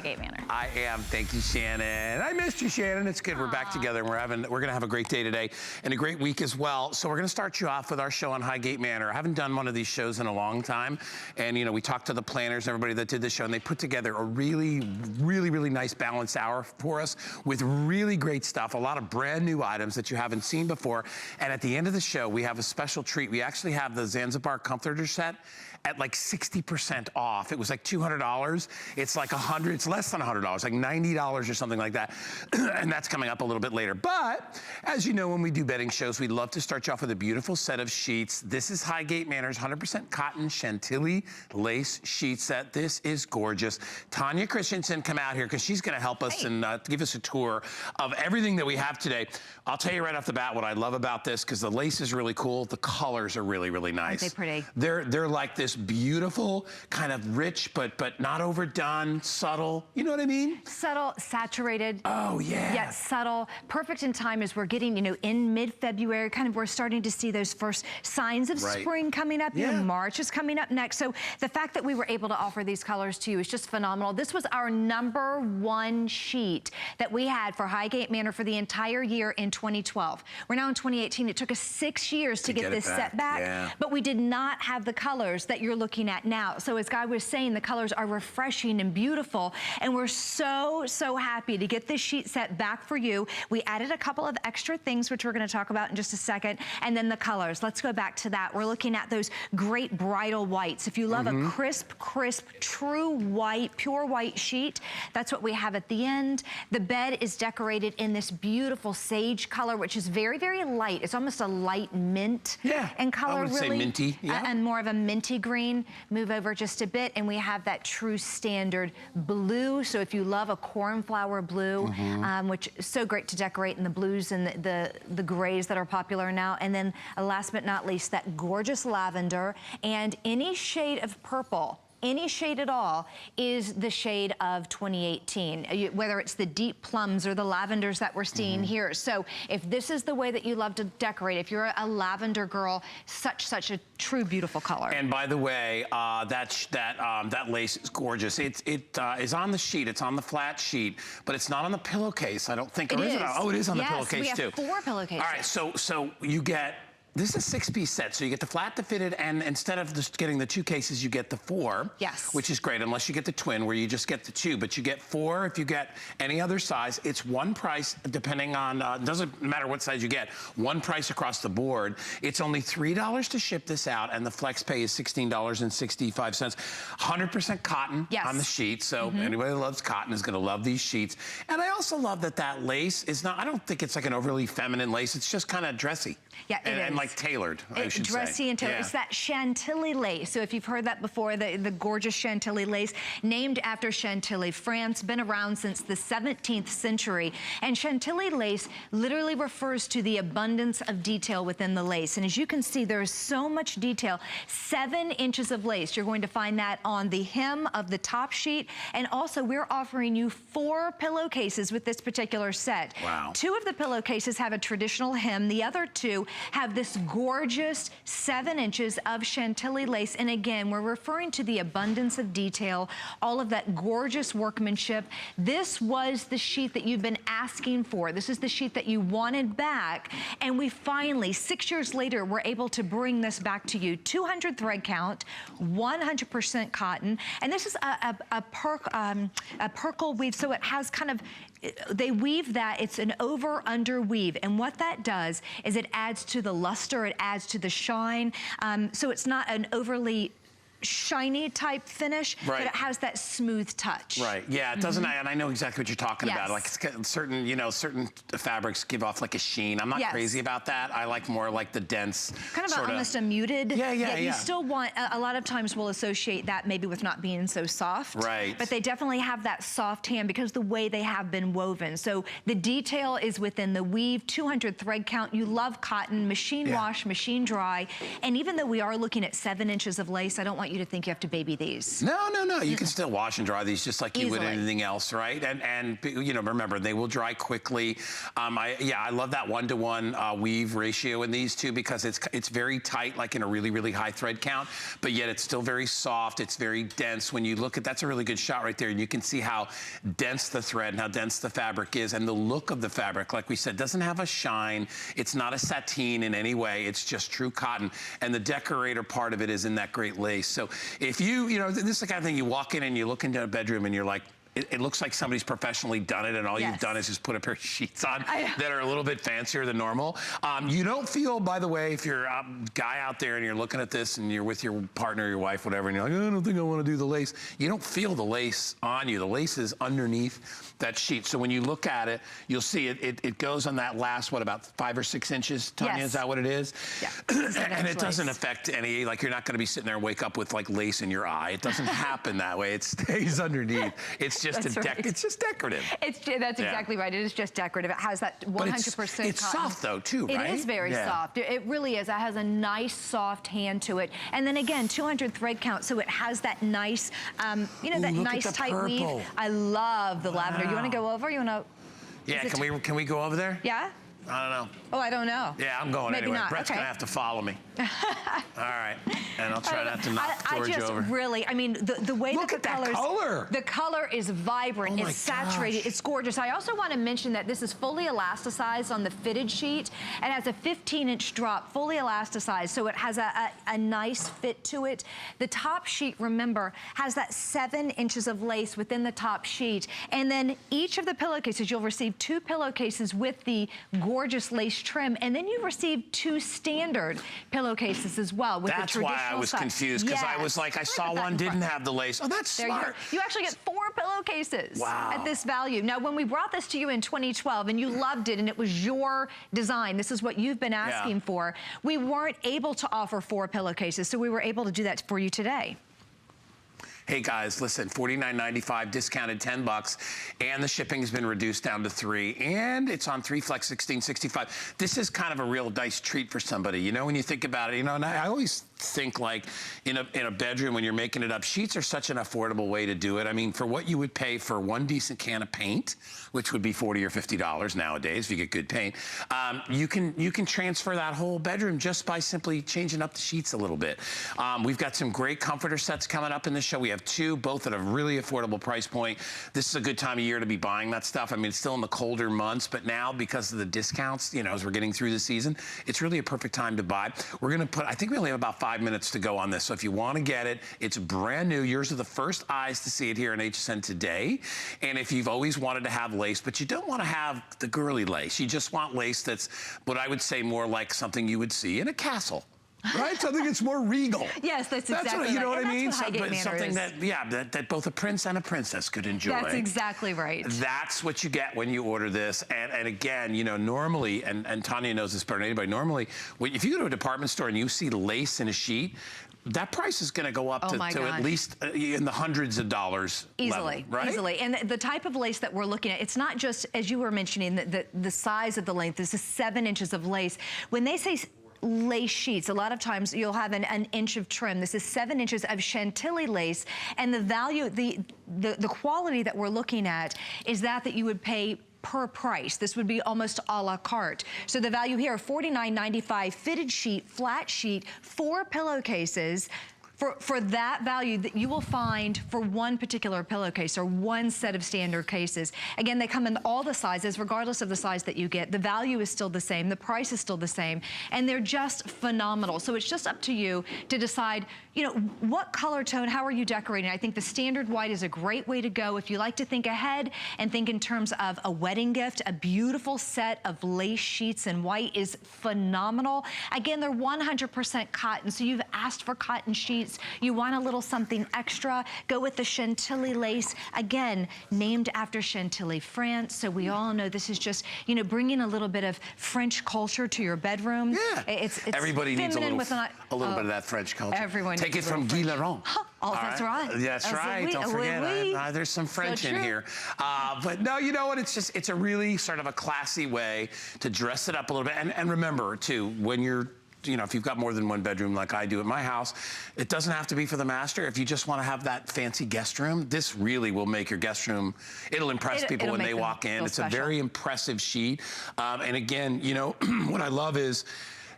Highgate Manor. I am. Thank you, Shannon. I missed you, Shannon. It's good. Aww. We're back together, and we're gonna have a great day today and a great week as well. So we're gonna start you off with our show on Highgate Manor. I haven't done one of these shows in a long time, and you know, we talked to the planners, everybody that did the show, and they put together a really nice balanced hour for us with really great stuff, a lot of brand new items that you haven't seen before. And at the end of the show, we have a special treat. We actually have the Zanzibar comforter set at like 60% off. It was like $200. It's like $100, it's less than $100, like $90 or something like that. And that's coming up a little bit later. But as you know, when we do bedding shows, we love to start you off with a beautiful set of sheets. This is Highgate Manor's 100% cotton Chantilly lace sheet set. This is gorgeous. Tanya Christensen, come out here because she's gonna help us and give us a tour of everything that we have today. I'll tell you right off the bat what I love about this, because the lace is really cool. The colors are really nice. Aren't they pretty? They're like this beautiful, kind of rich, but not overdone, subtle. You know what I mean? Subtle, saturated. Oh, yeah. Yet subtle. Perfect in time as we're getting, you know, in mid-February, kind of we're starting to see those first signs of spring coming up. You know, March is coming up next. So the fact that we were able to offer these colors to you is just phenomenal. This was our #1 sheet that we had for Highgate Manor for the entire year in 2012. We're now in 2018. It took us 6 years to get this set back, but we did not have the colors that you're looking at now. So as Guy was saying, the colors are refreshing and beautiful, and we're so happy to get this sheet set back for you. We added a couple of extra things, which we're gonna talk about in just a second, and then the colors. Let's go back to that. We're looking at those great bridal whites. If you love a crisp, true white, pure white sheet, that's what we have at the end. The bed is decorated in this beautiful sage color, which is very light. It's almost a light mint in color, I would say minty. And more of a minty green. Move over just a bit, and we have that true standard blue. So if you love a cornflower blue, which is so great to decorate in the blues and the grays that are popular now. And then last but not least, that gorgeous lavender and any shade of purple. Any shade at all is the shade of 2018, whether it's the deep plums or the lavenders that we're seeing here. So if this is the way that you love to decorate, if you're a lavender girl, such a true beautiful color. And by the way, that lace is gorgeous. It is on the sheet. It's on the flat sheet, but it's not on the pillowcase. I don't think. It is. Oh, it is on the pillowcase we have too. 4 pillowcases. All right, so you get. This is a 6-piece set, so you get the flat, the fitted, and instead of just getting the 2 cases, you get the 4. Yes. Which is great, unless you get the twin, where you just get the 2, but you get 4 if you get any other size. It's one price, depending on, doesn't matter what size you get, one price across the board. It's only $3 to ship this out, and the flex pay is $16.65. 100% cotton on the sheet, so anybody that loves cotton is gonna love these sheets. And I also love that lace is not, I don't think it's like an overly feminine lace, it's just kind of dressy. Yeah, it is. And like tailored, I should say. Dressy and tailored. It's that Chantilly lace. So if you've heard that before, the gorgeous Chantilly lace, named after Chantilly, France, been around since the 17th century. And Chantilly lace literally refers to the abundance of detail within the lace. And as you can see, there is so much detail. 7 inches of lace. You're going to find that on the hem of the top sheet. And also, we're offering you 4 pillowcases with this particular set. Wow. 2 of the pillowcases have a traditional hem. The other 2 have this gorgeous 7 inches of Chantilly lace. And again, we're referring to the abundance of detail, all of that gorgeous workmanship. This was the sheet that you've been asking for. This is the sheet that you wanted back. And we finally, 6 years later, we're able to bring this back to you. 200 thread count, 100% cotton. And this is a percle weave, so it has kind of, they weave that, it's an over-under weave. And what that does is it adds to the luster, it adds to the shine. So it's not an overly shiny type finish, but it has that smooth touch. Right, yeah, it doesn't, and I know exactly what you're talking about. Like certain, you know, certain fabrics give off like a sheen. I'm not crazy about that. I like more like the dense, kind of almost a muted. Yeah. You still want, a lot of times we'll associate that maybe with not being so soft. Right. But they definitely have that soft hand because the way they have been woven. So the detail is within the weave, 200 thread count. You love cotton, machine wash, machine dry. And even though we are looking at 7 inches of lace, I don't want want you to think you have to baby these. No, no, no. You can still wash and dry these just like you would anything else, right? And you know, remember, they will dry quickly. I love that 1-to-1 weave ratio in these two because it's very tight, like in a really, really high thread count, but yet it's still very soft. It's very dense. When you look at, that's a really good shot right there, and you can see how dense the thread and how dense the fabric is, and the look of the fabric, like we said, doesn't have a shine. It's not a sateen in any way. It's just true cotton, and the decorator part of it is in that great lace. So if you know, this is the kind of thing you walk in and you look into a bedroom and you're like, it looks like somebody's professionally done it, and all you've done is just put a pair of sheets on that are a little bit fancier than normal. You don't feel, by the way, if you're a guy out there and you're looking at this and you're with your partner, your wife, whatever, and you're like, I don't think I want to do the lace. You don't feel the lace on you. The lace is underneath that sheet. So when you look at it, you'll see it goes on that last, what, about 5 or 6 inches, Tanya? Is that what it is? Yeah. And it doesn't affect any, like, you're not going to be sitting there and wake up with, like, lace in your eye. It doesn't happen that way. It stays underneath. It's just it's just decorative. That's exactly right. It is just decorative. It has that 100% it's soft though too, right? It is very soft. It really is. It has a nice soft hand to it. And then again, 200 thread count, so it has that nice, you know, that nice tight weave. I love the lavender. You want to go over? You want to? Yeah. Can we go over there? Yeah. I don't know. Oh, I don't know. Yeah, I'm going Maybe anyway. not. Brett's gonna have to follow me. All right, and I'll try not to knock George over. Really, I mean, the way Look that the at that color. The color is vibrant. It's saturated. It's gorgeous. I also want to mention that this is fully elasticized on the fitted sheet. It has a 15-inch drop, fully elasticized, so it has a nice fit to it. The top sheet, remember, has that 7 inches of lace within the top sheet, and then each of the pillowcases, you'll receive 2 pillowcases with the gorgeous lace trim, and then you receive 2 standard pillowcases as well with the traditional. That's why I was confused, because I was like, I saw one didn't have the lace. Oh, that's smart. You actually get 4 pillowcases at this value. Now, when we brought this to you in 2012 and you loved it and it was your design, this is what you've been asking for, we weren't able to offer 4 pillowcases, so we were able to do that for you today. Hey guys, listen, $49.95, discounted $10, and the shipping has been reduced down to $3, and it's on 3 Flex 1665. This is kind of a real nice treat for somebody. You know, when you think about it, you know, and I always think, like, in a bedroom when you're making it up, sheets are such an affordable way to do it. I mean, for what you would pay for one decent can of paint, which would be $40 or $50 nowadays if you get good paint, you can transfer that whole bedroom just by simply changing up the sheets a little bit. We've got some great comforter sets coming up in the show. We have 2, both at a really affordable price point. This is a good time of year to be buying that stuff. I mean, it's still in the colder months, but now because of the discounts, you know, as we're getting through the season, it's really a perfect time to buy. We're gonna put, I think we only have about 5 minutes to go on this, so if you want to get it, it's brand new. Yours are the first eyes to see it here in HSN today. And if you've always wanted to have lace, but you don't want to have the girly lace, you just want lace that's what I would say more like something you would see in a castle. Right? Something that's more regal. Yes, that's exactly right. You know what I mean? Something that both a prince and a princess could enjoy. That's exactly right. That's what you get when you order this. And again, you know, normally, and Tanya knows this better than anybody, normally, if you go to a department store and you see lace in a sheet, that price is going to go up to at least in the hundreds of dollars easily, level, right? Easily. And the type of lace that we're looking at, it's not just, as you were mentioning, the size of the length. This is 7 inches of lace. When they say lace sheets, a lot of times you'll have an inch of trim. This is 7 inches of Chantilly lace, and the value, the quality that we're looking at is that you would pay per price. This would be almost a la carte. So the value here, $49.95, fitted sheet, flat sheet, 4 pillowcases. For that value that you will find for one particular pillowcase or one set of standard cases. Again, they come in all the sizes, regardless of the size that you get. The value is still the same, the price is still the same, and they're just phenomenal. So it's just up to you to decide, you know, what color tone, how are you decorating? I think the standard white is a great way to go. If you like to think ahead and think in terms of a wedding gift, a beautiful set of lace sheets in white is phenomenal. Again, they're 100% cotton, so you've asked for cotton sheets. You want a little something extra, go with the Chantilly lace. Again, named after Chantilly, France. So we all know this is just, you know, bringing a little bit of French culture to your bedroom. Yeah. It's everybody needs a little bit of that French culture. Everyone Take it from Guy Laurent. Oh, that's right. That's right. Don't forget. There's some French in here. But no, you know what? It's a really sort of a classy way to dress it up a little bit. And remember, too, when you're you know, if you've got more than one bedroom like I do at my house, it doesn't have to be for the master. If you just want to have that fancy guest room, this really will make your guest room, it'll impress people when they walk in. It's a very impressive sheet. And again, you know, what I love is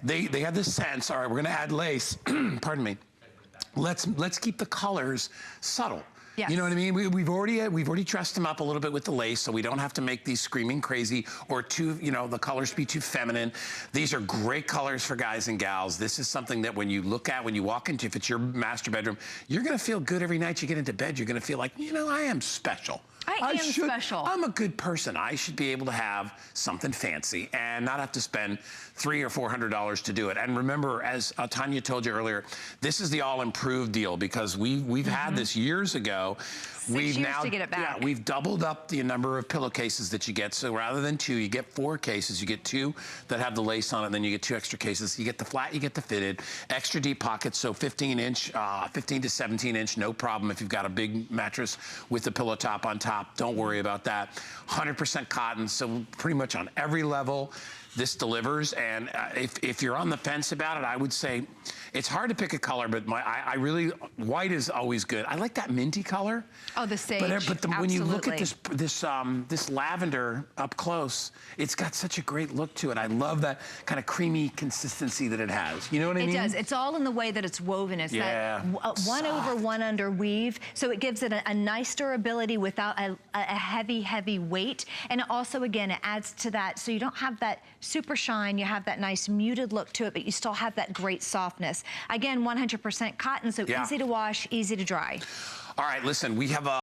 they have this sense, all right, we're going to add lace, pardon me. Let's keep the colors subtle. Yes. You know what I mean? We've already dressed them up a little bit with the lace, so we don't have to make these screaming crazy or too, you know, the colors be too feminine. These are great colors for guys and gals. This is something that when you look at, when you walk into, if it's your master bedroom, you're gonna feel good every night you get into bed. You're gonna feel like, you know, I am special. I am special. I'm a good person. I should be able to have something fancy and not have to spend $300 or $400 to do it. And remember, as Tanya told you earlier, this is the all-improved deal because we've had this years ago. 6 years to get it back. Yeah, we've doubled up the number of pillowcases that you get. So rather than 2, you get 4 cases. You get 2 that have the lace on it, and then you get 2 extra cases. You get the flat, you get the fitted, extra deep pockets, so 15 to 17 inch, no problem if you've got a big mattress with the pillow top on top. Don't worry about that. 100% cotton, so pretty much on every level, this delivers. And if you're on the fence about it, I would say it's hard to pick a color, but I really, white is always good. I like that minty color. Oh, the sage. But when you look at this lavender up close, it's got such a great look to it. I love that kind of creamy consistency that it has. You know what I mean? It does. It's all in the way that it's woven. It's that 1 over 1 under weave, so it gives it a nice durability without a heavy weight. And it also, again, it adds to that, so you don't have that super shine. You have that nice muted look to it, but you still have that great softness. Again, 100% cotton, so easy to wash, easy to dry. All right, listen, we have a